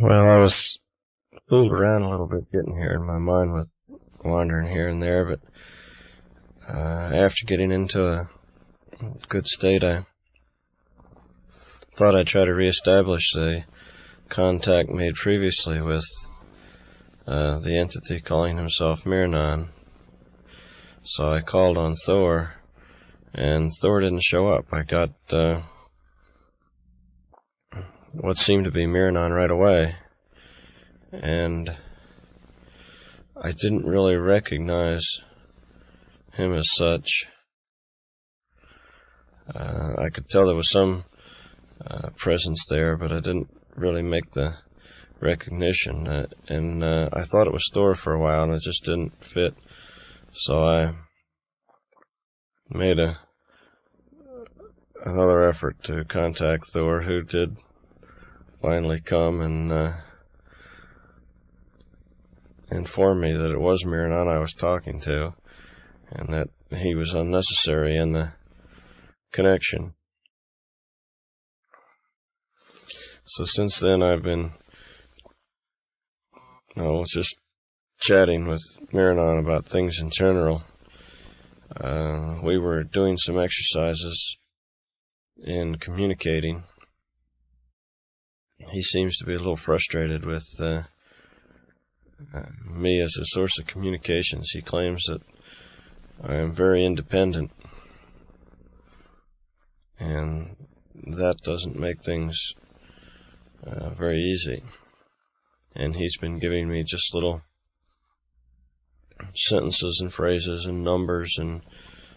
Well, I was fooled around a little bit getting here, and my mind was wandering here and there, but after getting into a good state, I thought I'd try to reestablish the contact made previously with the entity calling himself Miranon. So I called on Thor, and Thor didn't show up. I got what seemed to be Miranon right away, and I didn't really recognize him as such. I could tell there was some presence there, but I didn't really make the recognition, and I thought it was Thor for a while, and it just didn't fit. So I made another effort to contact Thor, who did finally come and inform me that it was Miranon I was talking to, and that he was unnecessary in the connection. So since then I've been just chatting with Miranon about things in general. We were doing some exercises in communicating. He seems to be a little frustrated with me as a source of communications. He claims that I am very independent, and that doesn't make things very easy. And he's been giving me just little sentences and phrases and numbers and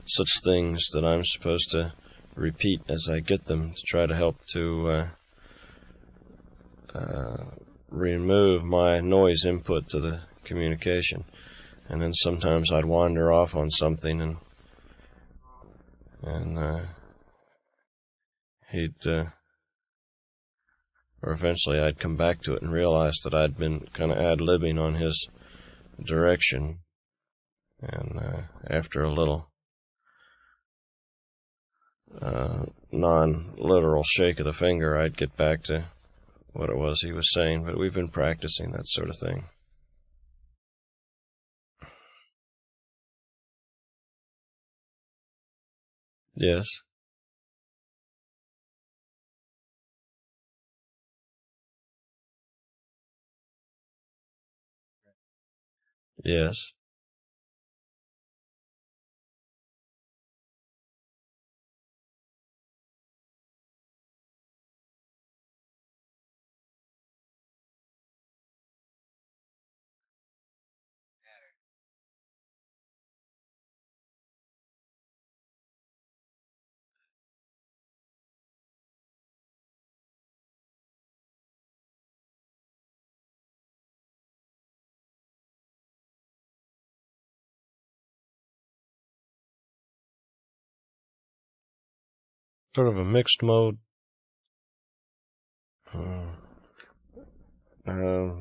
such things that I'm supposed to repeat as I get them to try to help to remove my noise input to the communication. And then sometimes I'd wander off on something, and he'd or eventually I'd come back to it and realize that I'd been kind of ad-libbing on his direction. And after a little non-literal shake of the finger, I'd get back to what it was he was saying. But we've been practicing that sort of thing. Yes. Yes. Sort of a mixed mode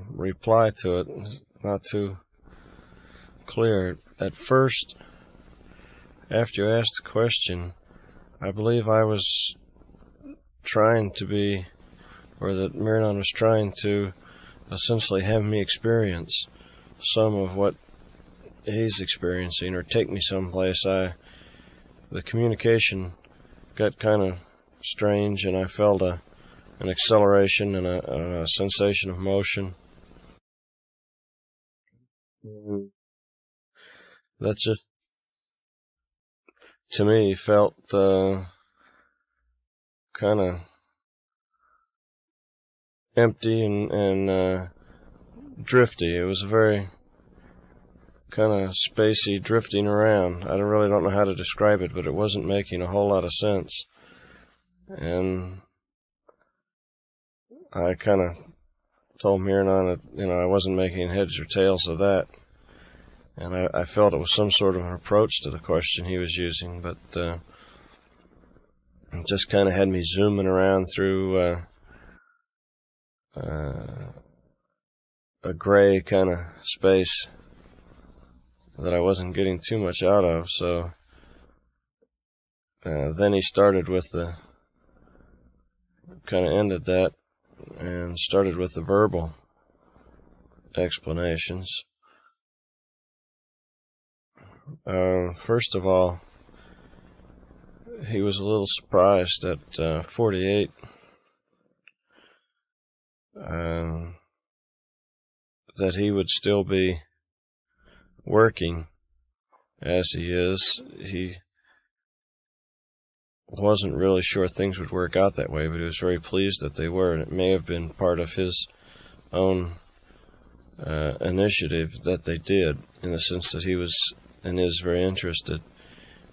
reply to it. Not too clear. At first, after you asked the question, I believe I was trying to be, or that Miranon was trying to essentially have me experience some of what he's experiencing, or take me someplace. The communication got kind of strange, and I felt an acceleration and a sensation of motion. That just, to me, felt kind of empty and drifty. It was very kind of spacey, drifting around. I really don't know how to describe it, but it wasn't making a whole lot of sense. And I kind of told Miranon that, I wasn't making heads or tails of that. And I felt it was some sort of an approach to the question he was using, but it just kind of had me zooming around through a gray kind of space that I wasn't getting too much out of. So then he started with kind of ended that and started with the verbal explanations. First of all, he was a little surprised at 48 that he would still be working as he is. He wasn't really sure things would work out that way, but he was very pleased that they were, and it may have been part of his own initiative that they did, in the sense that he was and is very interested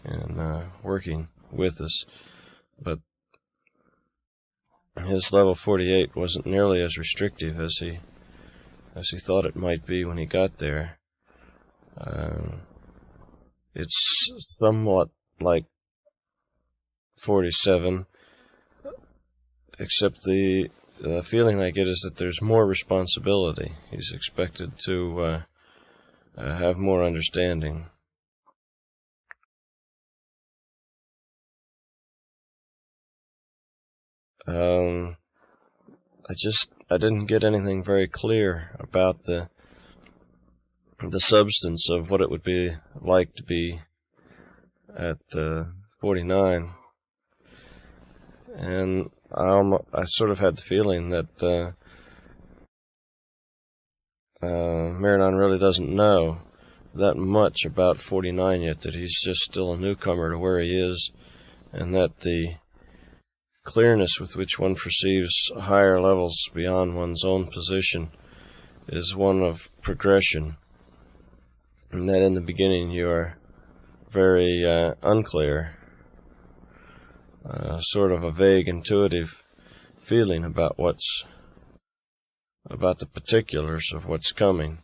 in working with us. But his level 48 wasn't nearly as restrictive as he thought it might be when he got there. It's somewhat like 47, except the feeling I get is that there's more responsibility. He's expected to have more understanding. I didn't get anything very clear about the substance of what it would be like to be at 49, and I sort of had the feeling that Miranon really doesn't know that much about 49 yet, that he's just still a newcomer to where he is, and that the clearness with which one perceives higher levels beyond one's own position is one of progression, and that in the beginning you are very unclear, sort of a vague intuitive feeling about the particulars of what's coming,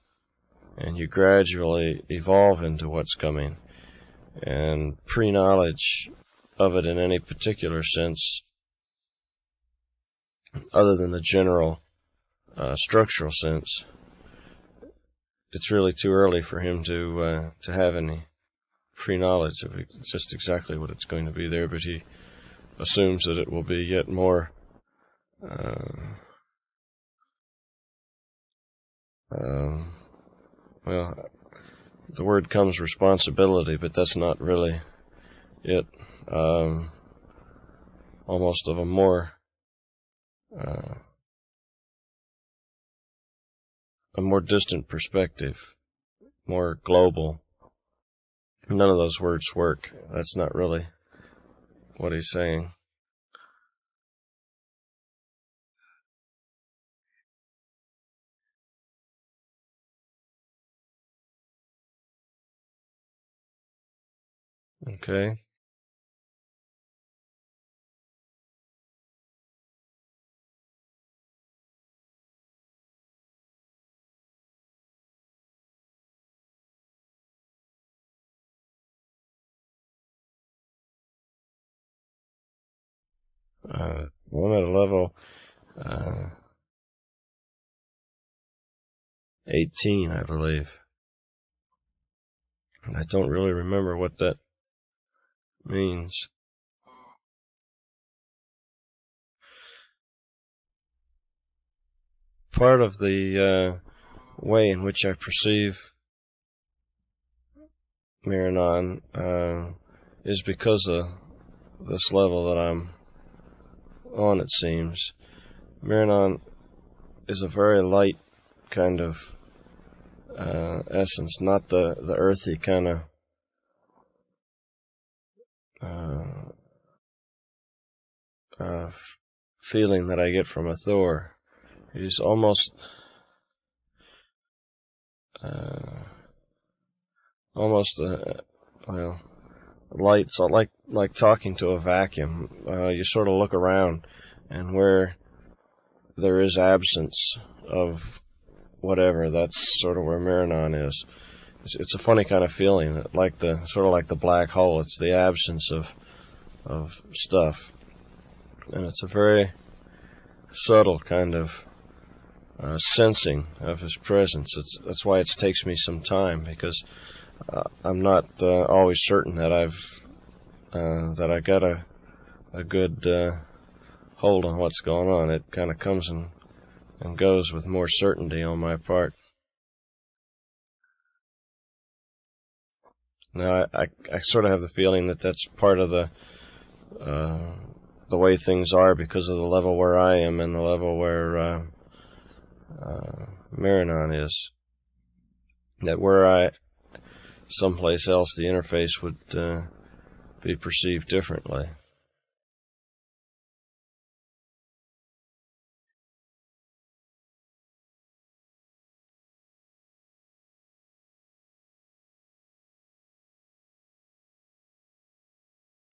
and you gradually evolve into what's coming, and pre-knowledge of it in any particular sense, other than the general structural sense, it's really too early for him to have any pre-knowledge of just exactly what it's going to be there, but he assumes that it will be yet more well, the word comes responsibility, but that's not really it. Almost of a more distant perspective, more global. None of those words work. That's not really what he's saying. Okay. I'm at a level 18, I believe. I don't really remember what that means. Part of the way in which I perceive Miranon is because of this level that I'm on, it seems. Miranon is a very light kind of essence, not the earthy kind of feeling that I get from a Thor. He's almost well, light, so like talking to a vacuum. You sort of look around, and where there is absence of whatever, that's sort of where Miranon is. It's a funny kind of feeling, like the black hole. It's the absence of stuff, and it's a very subtle kind of sensing of his presence. That's why it takes me some time, because I'm not always certain that I got a good hold on what's going on. It kind of comes and goes with more certainty on my part. Now, I sort of have the feeling that that's part of the way things are because of the level where I am and the level where Miranon is. That were I someplace else, the interface would be perceived differently.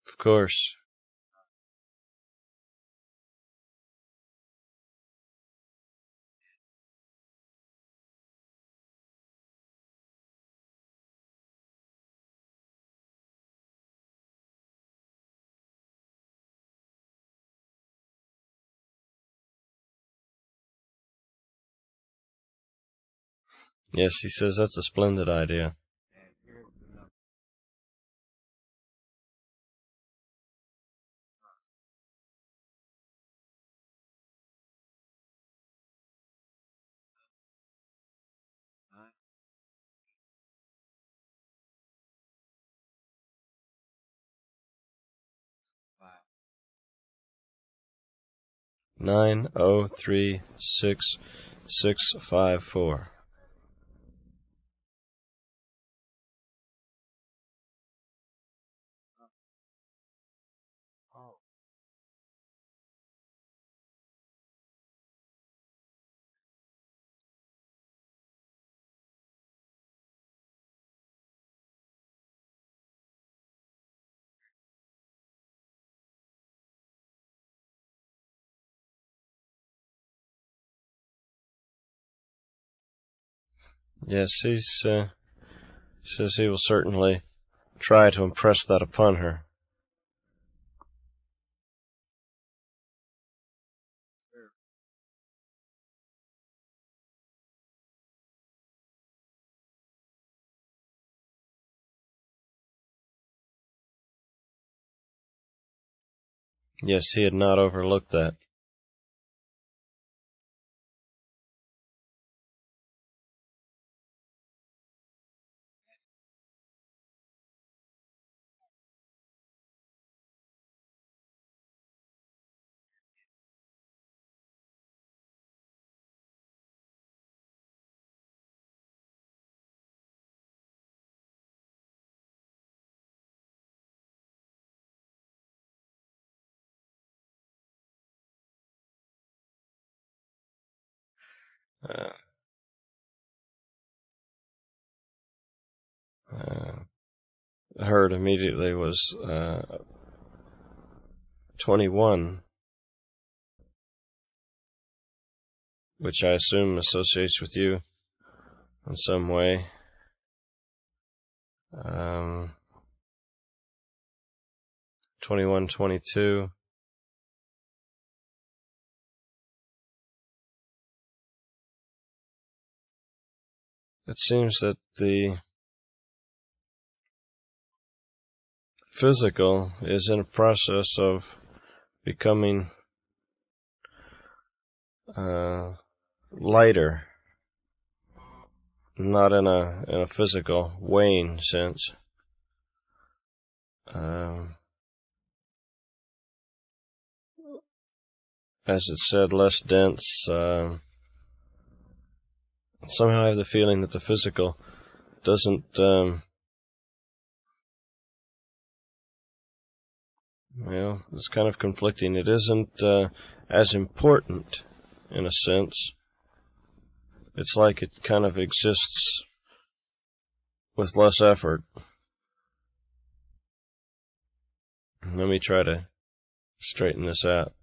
Of course. Yes, he says that's a splendid idea. Nine 9036654. Yes, he says he will certainly try to impress that upon her. Yes, he had not overlooked that. Uh, heard immediately was 21, which I assume associates with you in some way. 21, 22. It seems that the physical is in a process of becoming lighter, not in a physical weighing sense. As it said, less dense. Somehow I have the feeling that the physical doesn't, it's kind of conflicting. It isn't as important in a sense. It's like it kind of exists with less effort. Let me try to straighten this out.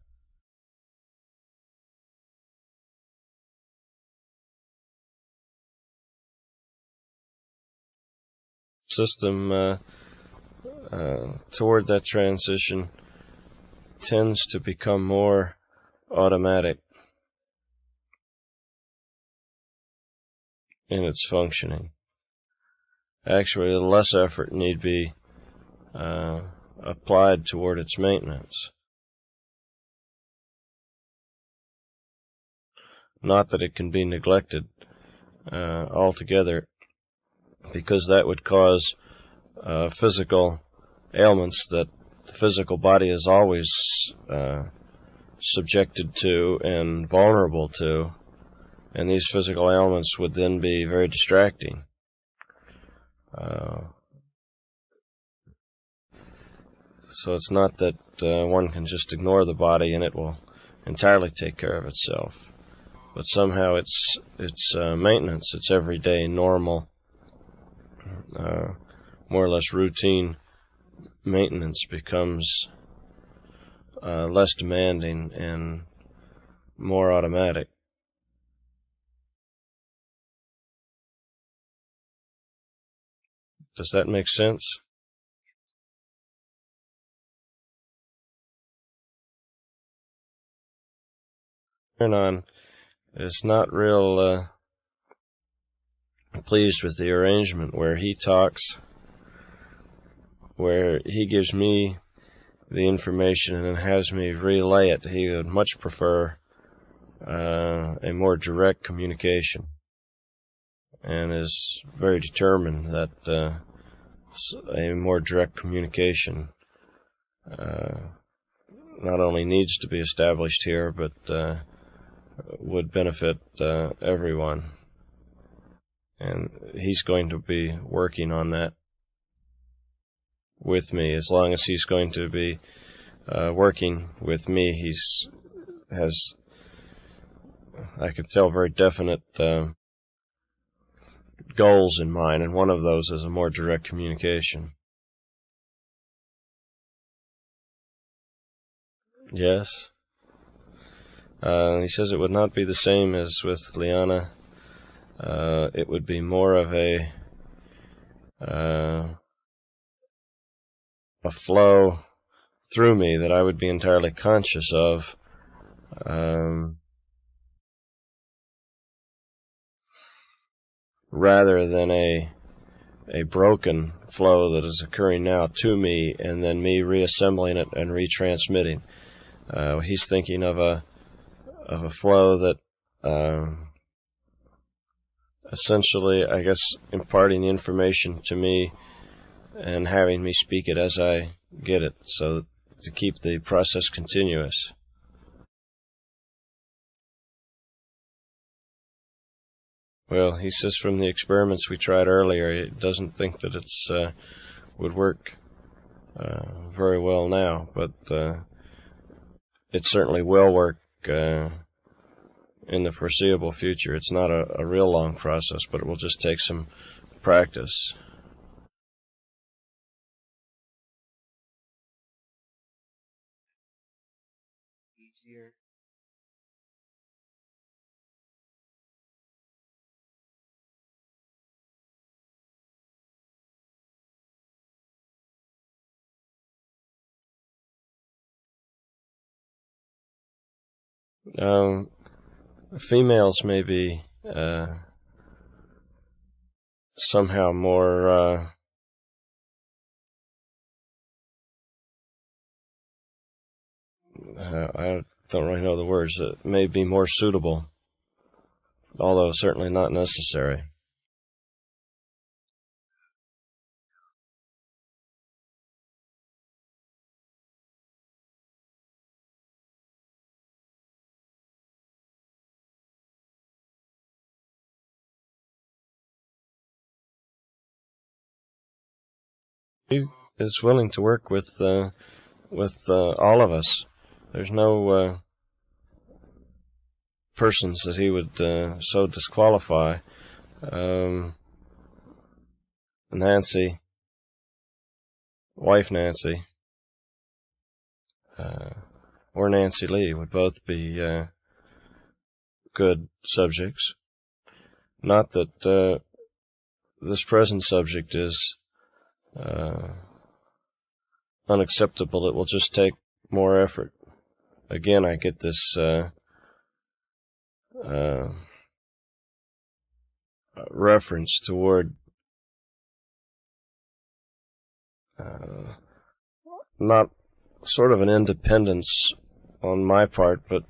System toward that transition tends to become more automatic in its functioning. Actually, less effort need be applied toward its maintenance. Not that it can be neglected altogether, because that would cause physical ailments that the physical body is always subjected to and vulnerable to, and these physical ailments would then be very distracting. So it's not that one can just ignore the body and it will entirely take care of itself, but somehow its maintenance, its everyday normal, more or less routine maintenance becomes less demanding and more automatic. Does that make sense? Miranon is not real pleased with the arrangement where he talks, where he gives me the information and has me relay it. He would much prefer a more direct communication, and is very determined that a more direct communication not only needs to be established here, but would benefit everyone. And he's going to be working on that with me. As long as he's going to be working with me, I can tell, very definite goals in mind, and one of those is a more direct communication. Yes. He says it would not be the same as with Liana. It would be more of a flow through me that I would be entirely conscious of, rather than a broken flow that is occurring now to me, and then me reassembling it and retransmitting. He's thinking of a flow that essentially, I guess, imparting the information to me and having me speak it as I get it, so to keep the process continuous. Well, he says from the experiments we tried earlier, he doesn't think that it's would work very well now, but it certainly will work in the foreseeable future. It's not a real long process, but it will just take some practice. Females may be somehow more I don't really know the words. It may be more suitable, although certainly not necessary. He is willing to work with all of us. There's no persons that he would so disqualify. Nancy, wife Nancy, or Nancy Lee would both be good subjects. Not that this present subject is unacceptable. It will just take more effort. Again, I get this reference toward not sort of an independence on my part, but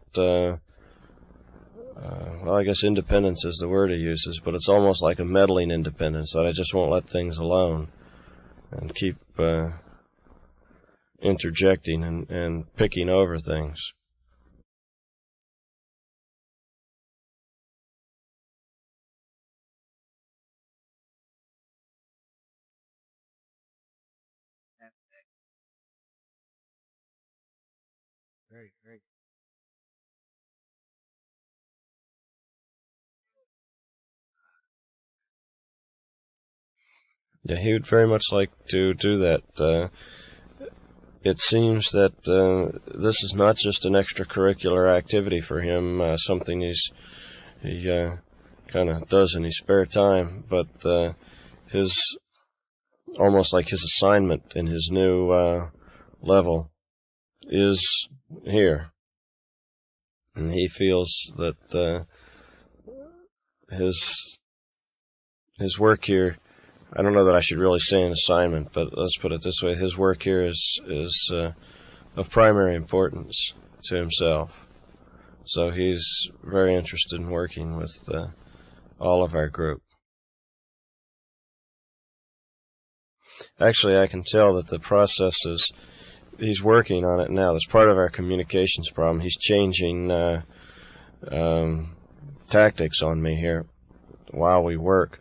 well, I guess independence is the word he uses, but it's almost like a meddling independence, that I just won't let things alone and keep interjecting and picking over things. Very. Yeah, he would very much like to do that. It seems that this is not just an extracurricular activity for him, something he kind of does in his spare time, but his almost like his assignment in his new level is here, and he feels that his work here. I don't know that I should really say an assignment, but let's put it this way: his work here is of primary importance to himself. So he's very interested in working with all of our group. Actually, I can tell that the process is, he's working on it now. That's part of our communications problem. He's changing tactics on me here while we work.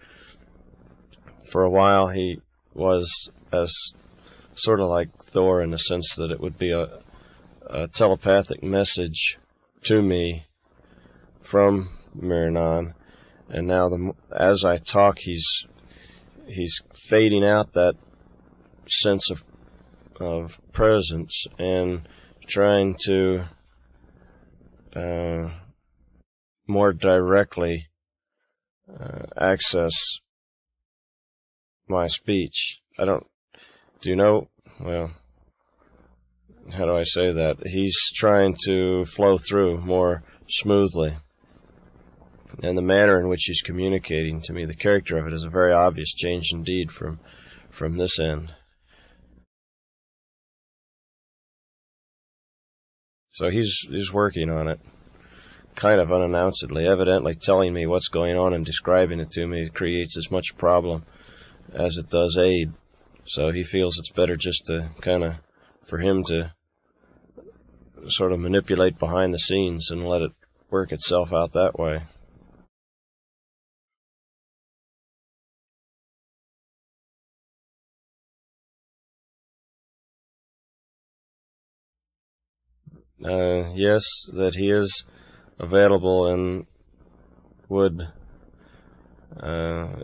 For a while, he was as sort of like Thor in the sense that it would be a telepathic message to me from Miranon, and now as I talk, he's fading out that sense of presence and trying to more directly access my speech. Do you know, well, how do I say that? He's trying to flow through more smoothly. And the manner in which he's communicating to me, the character of it, is a very obvious change indeed from this end. So he's working on it, kind of unannouncedly, evidently telling me what's going on and describing it to me. It creates as much problem as it does aid. So he feels it's better just to for him to sort of manipulate behind the scenes and let it work itself out that way. Yes, that he is available and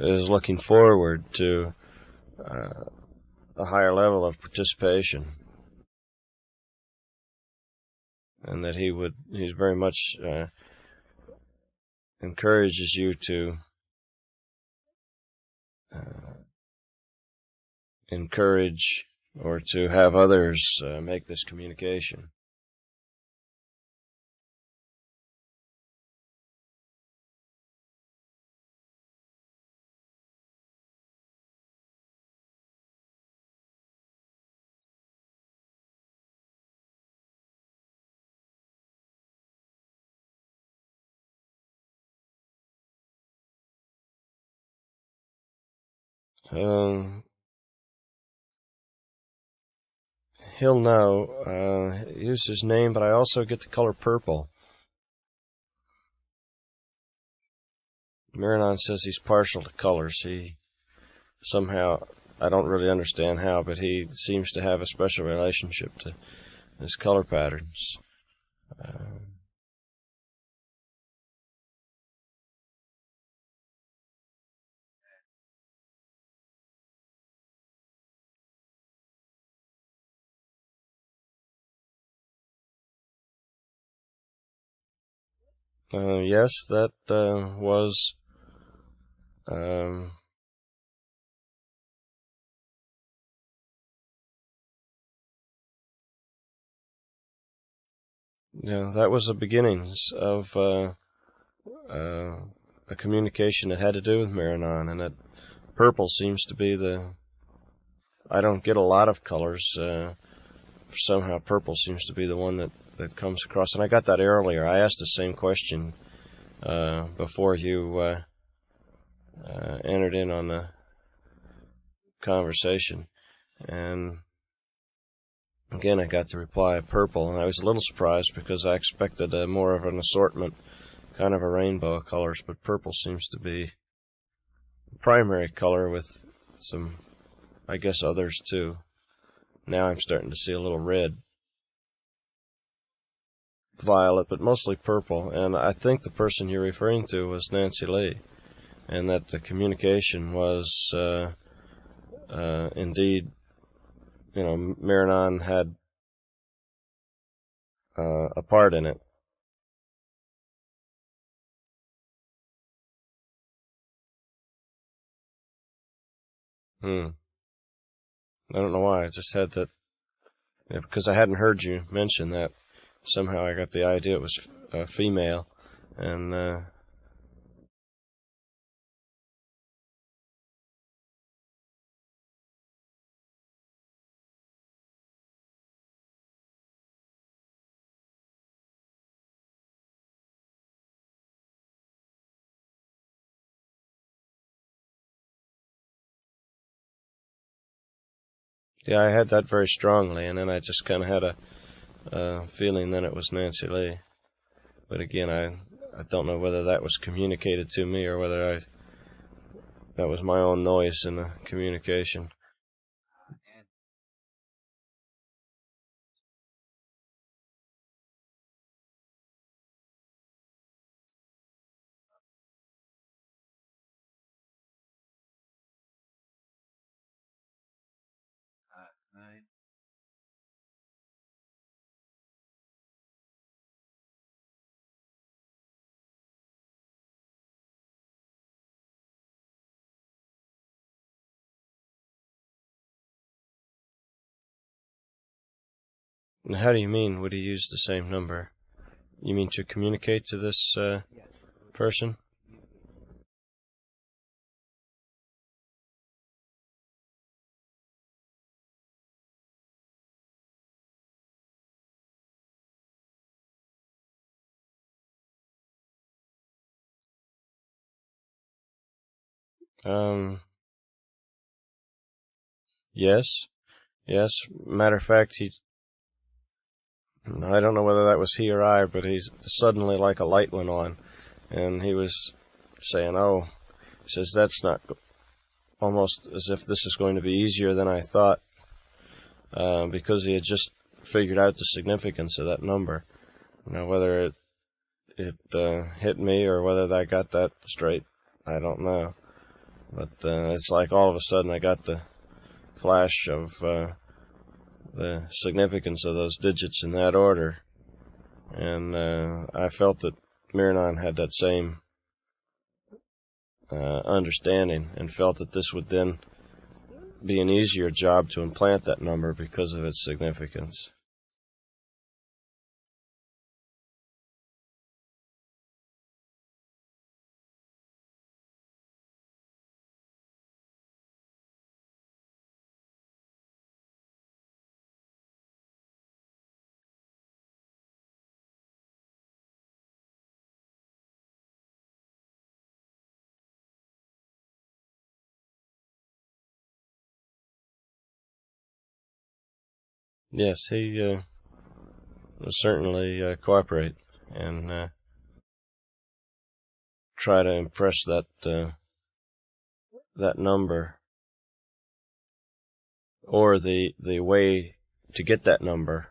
is looking forward to a higher level of participation, and that he's very much encourages you to encourage or to have others make this communication. He'll know. Use his name, but I also get the color purple. Miranon says he's partial to colors. He somehow, I don't really understand how, but he seems to have a special relationship to his color patterns. Yes, that was that was the beginnings of a communication that had to do with Miranon, and that purple seems to be I don't get a lot of colors. Somehow purple seems to be the one that comes across, and I got that earlier. I asked the same question before you entered in on the conversation. And again, I got the reply of purple, and I was a little surprised because I expected more of an assortment, kind of a rainbow of colors, but purple seems to be the primary color with some, I guess, others too. Now I'm starting to see a little red, violet, but mostly purple. And I think the person you're referring to was Nancy Lee, and that the communication was indeed, Miranon had a part in it. I don't know why. I just had that, because I hadn't heard you mention that. Somehow I got the idea it was female, and yeah, I had that very strongly, and then I just kind of had a feeling that it was Nancy Lee. But again, I don't know whether that was communicated to me or whether that was my own noise in the communication. And how do you mean, would he use the same number? You mean to communicate to this person? Um, yes. Yes. Matter of fact, I don't know whether that was he or I, but he's suddenly like a light went on, and he was saying, "Oh," he says, "that's not," almost as if this is going to be easier than I thought, because he had just figured out the significance of that number. Whether it hit me or whether I got that straight, I don't know. But it's like all of a sudden I got the flash of the significance of those digits in that order, and I felt that Miranon had that same understanding, and felt that this would then be an easier job to implant that number because of its significance. Yes, he will certainly cooperate and try to impress that number, or the way to get that number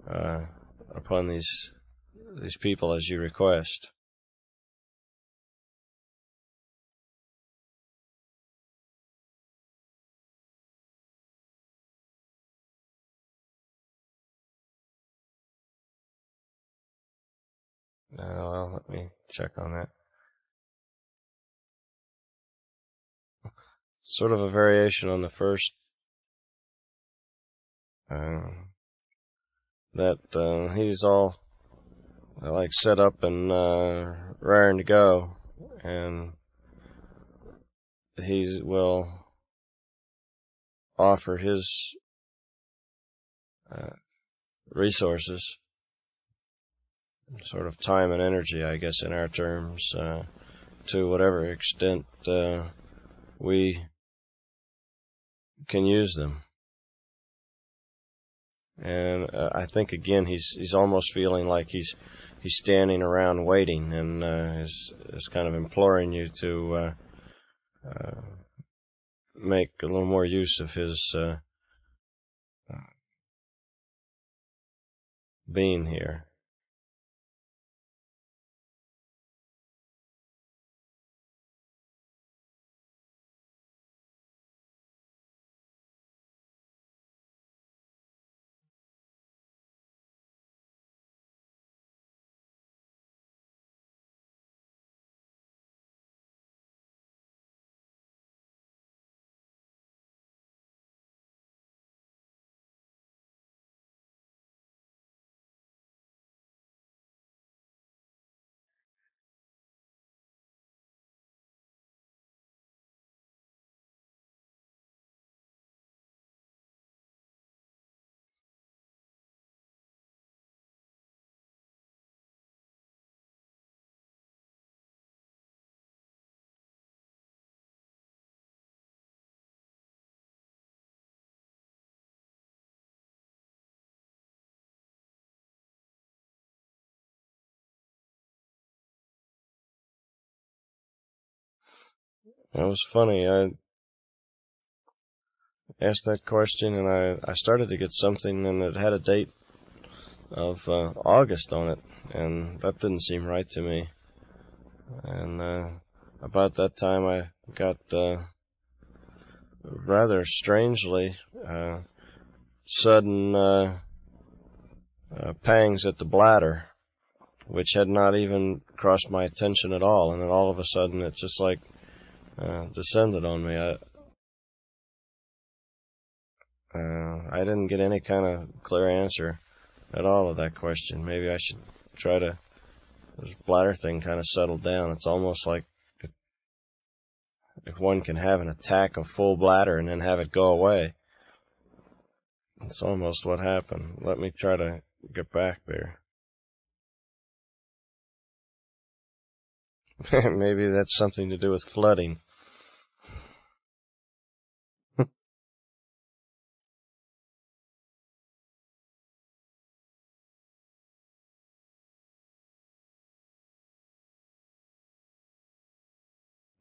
upon these people as you request. Well, let me check on that. Sort of a variation on the first. That he's all like set up and raring to go, and he will offer his resources sort of time and energy, I guess, in our terms, to whatever extent we can use them. And I think again he's almost feeling like he's standing around waiting, and is kind of imploring you to make a little more use of his being here. It was funny. I asked that question, and I started to get something, and it had a date of August on it, and that didn't seem right to me. And about that time, I got rather strangely sudden pangs at the bladder, which had not even crossed my attention at all, and then all of a sudden it just like descended on me. I didn't get any kind of clear answer at all of that question. Maybe I should try to. This bladder thing kind of settled down. It's almost like if one can have an attack of full bladder and then have it go away. It's almost what happened. Let me try to get back there. Maybe that's something to do with flooding.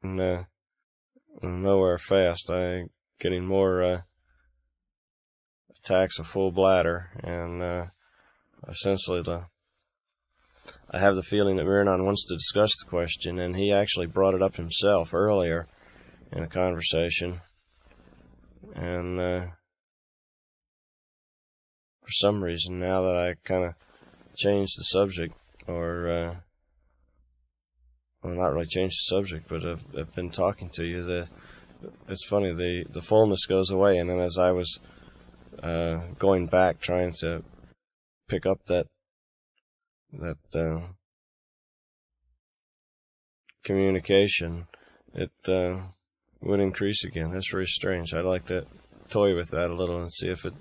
And nowhere fast. I'm getting more attacks of full bladder, and essentially I have the feeling that Miranon wants to discuss the question, and he actually brought it up himself earlier in a conversation. And for some reason, now that I kind of changed the subject, or well, not really changed the subject, but I've been talking to you, it's funny, the fullness goes away, and then as I was going back trying to pick up that communication, it would increase again. That's very strange. I'd like to toy with that a little and see if it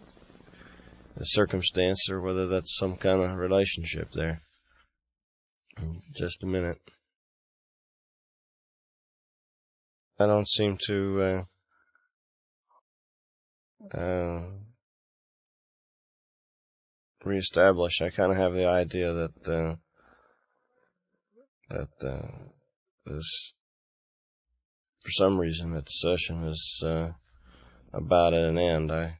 is circumstance or whether that's some kind of relationship there. Just a minute. I don't seem to reestablish. I kind of have the idea that this, for some reason, that the session is about at an end. I'm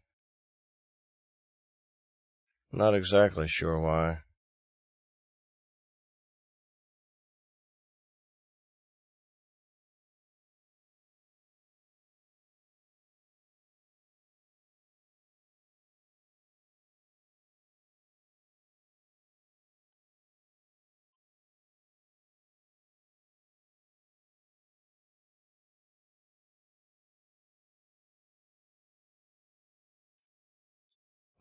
not exactly sure why.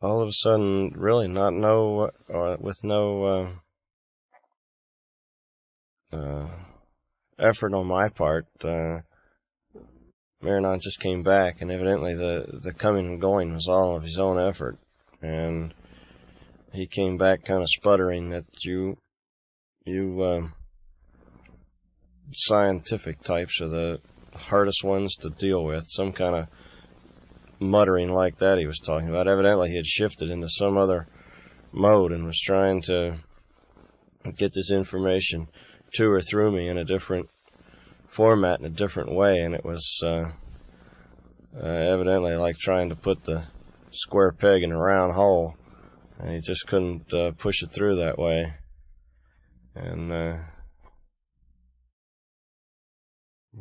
All of a sudden, really with no effort on my part, Miranon just came back, and evidently the coming and going was all of his own effort, and he came back kind of sputtering that you you scientific types are the hardest ones to deal with. Some kind of muttering like that he was talking about. Evidently he had shifted into some other mode and was trying to get this information to or through me in a different format, in a different way, and it was evidently like trying to put the square peg in a round hole, and he just couldn't push it through that way. And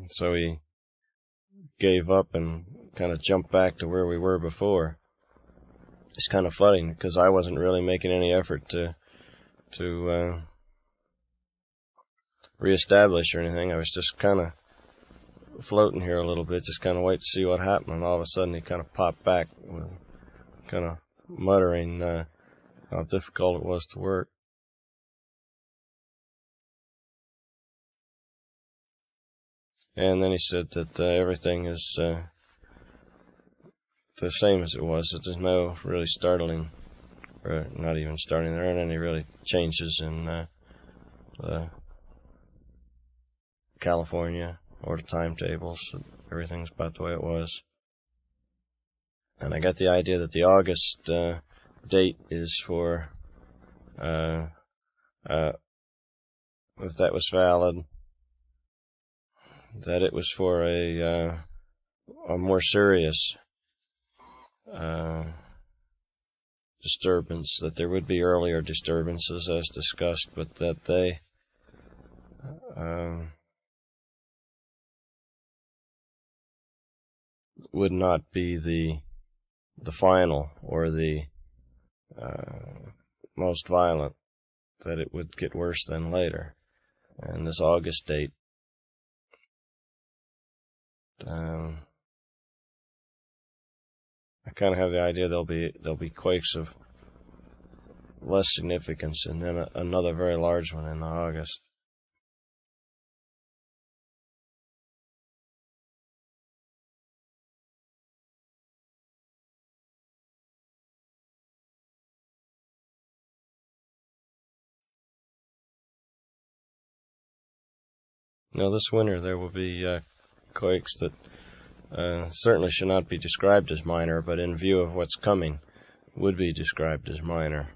so he gave up and kind of jumped back to where we were before. It's kind of funny because I wasn't really making any effort to reestablish or anything. I was just kind of floating here a little bit, just kind of wait to see what happened, and all of a sudden he kind of popped back, kind of muttering how difficult it was to work. And then he said that everything is the same as it was, that there's no really startling, or not even startling, there aren't any really changes in California or the timetables. Everything's about the way it was. And I got the idea that the August date is for, that was valid, that it was for a more serious disturbance, that there would be earlier disturbances as discussed, but that they would not be the final or the most violent, that it would get worse than later. And this August date, I kind of have the idea there'll be quakes of less significance, and then another very large one in August. Now, this winter there will be quakes that certainly should not be described as minor, but in view of what's coming, would be described as minor.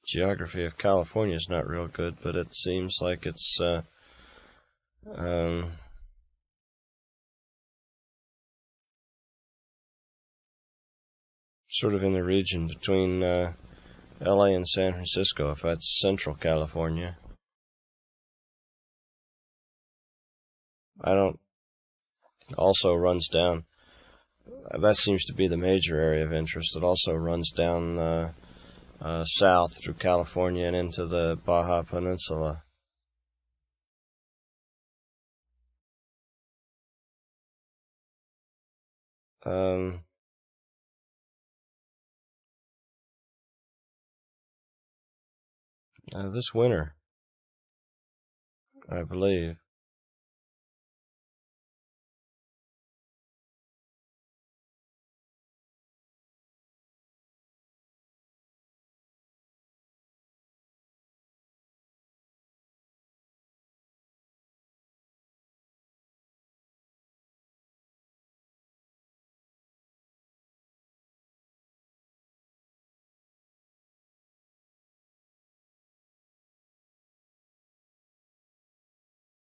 Geography of California is not real good, but it seems like it's sort of in the region between LA and San Francisco, if that's Central California. Also runs down, that seems to be the major area of interest. It also runs down south through California and into the Baja Peninsula. This winter, I believe.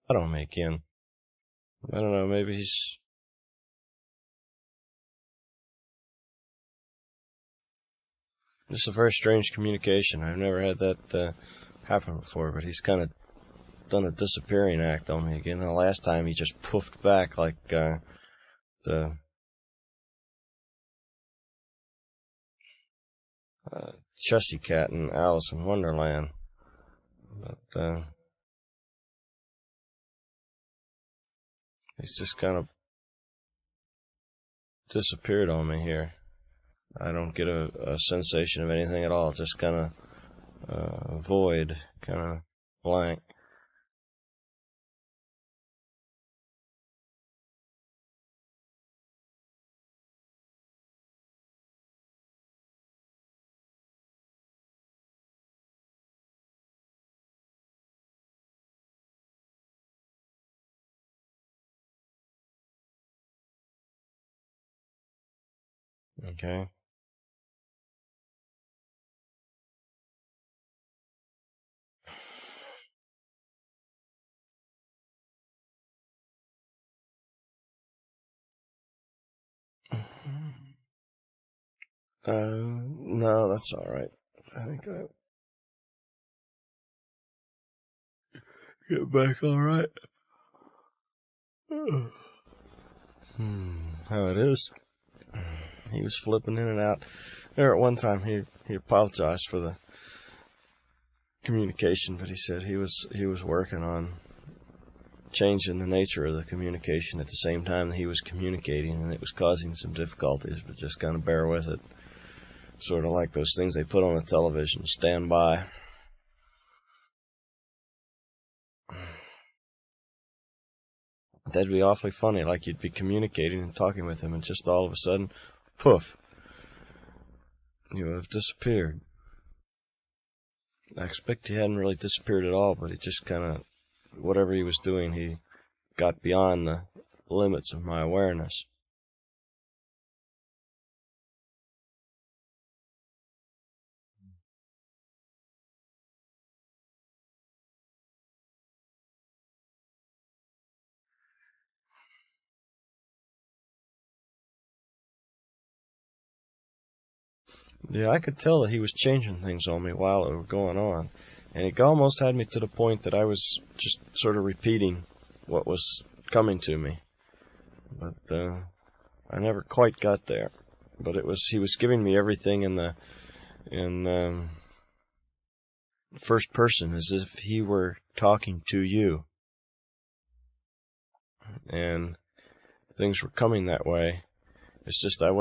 I don't make in. I don't know, maybe he's... This is a very strange communication. I've never had that happen before, but he's kind of done a disappearing act on me again. The last time he just poofed back like the Chessy Cat in Alice in Wonderland. But He's just kind of disappeared on me here. I don't get a sensation of anything at all. Just kind of void, kind of blank. Okay. No, that's all right. I think I get back all right. How it is. He was flipping in and out. There at one time he apologized for the communication, but he said he was working on changing the nature of the communication at the same time that he was communicating, and it was causing some difficulties, but just kind of bear with it. Sort of like those things they put on the television, stand by. That'd be awfully funny, like you'd be communicating and talking with him, and just all of a sudden, poof, you would have disappeared. I expect he hadn't really disappeared at all, but he just kind of, whatever he was doing, he got beyond the limits of my awareness. Yeah, I could tell that he was changing things on me while it was going on. And it almost had me to the point that I was just sort of repeating what was coming to me. But I never quite got there. But he was giving me everything in first person, as if he were talking to you. And things were coming that way. It's just it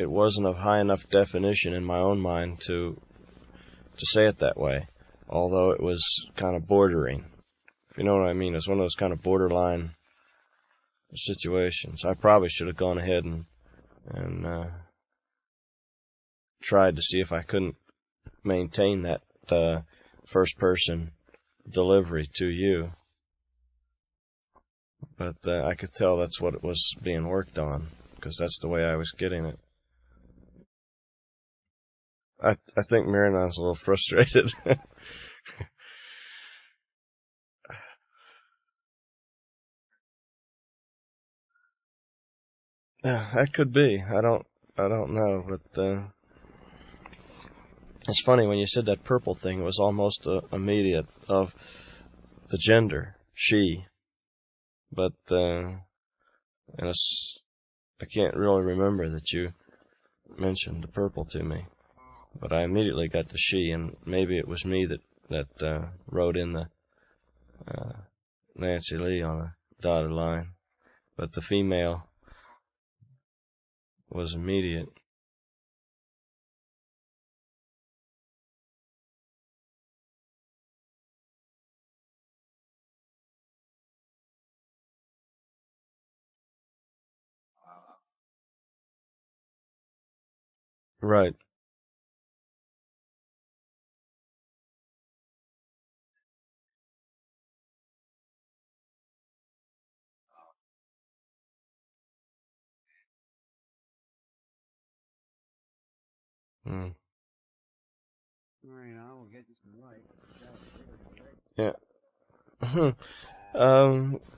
wasn't of high enough definition in my own mind to say it that way, although it was kind of bordering, if you know what I mean. It's one of those kind of borderline situations. I probably should have gone ahead and tried to see if I couldn't maintain that first person delivery to you, but I could tell that's what it was being worked on, because that's the way I was getting it. I think Miranon's a little frustrated. Yeah, that could be. I don't know, but it's funny when you said that purple thing. It was almost immediate of the gender, she, but and I can't really remember that you mentioned the purple to me. But I immediately got the she, and maybe it was me that wrote in the Nancy Lee on a dotted line. But the female was immediate. Right. Mm. Yeah.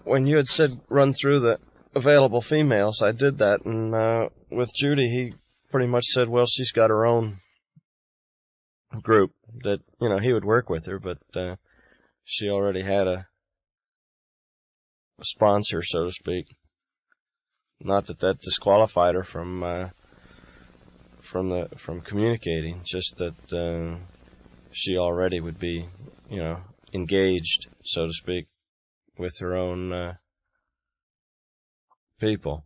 When you had said run through the available females, I did that, and with Judy, he pretty much said, well, she's got her own group that, he would work with her, but she already had a sponsor, so to speak. Not that disqualified her from communicating, just that she already would be, engaged, so to speak, with her own people.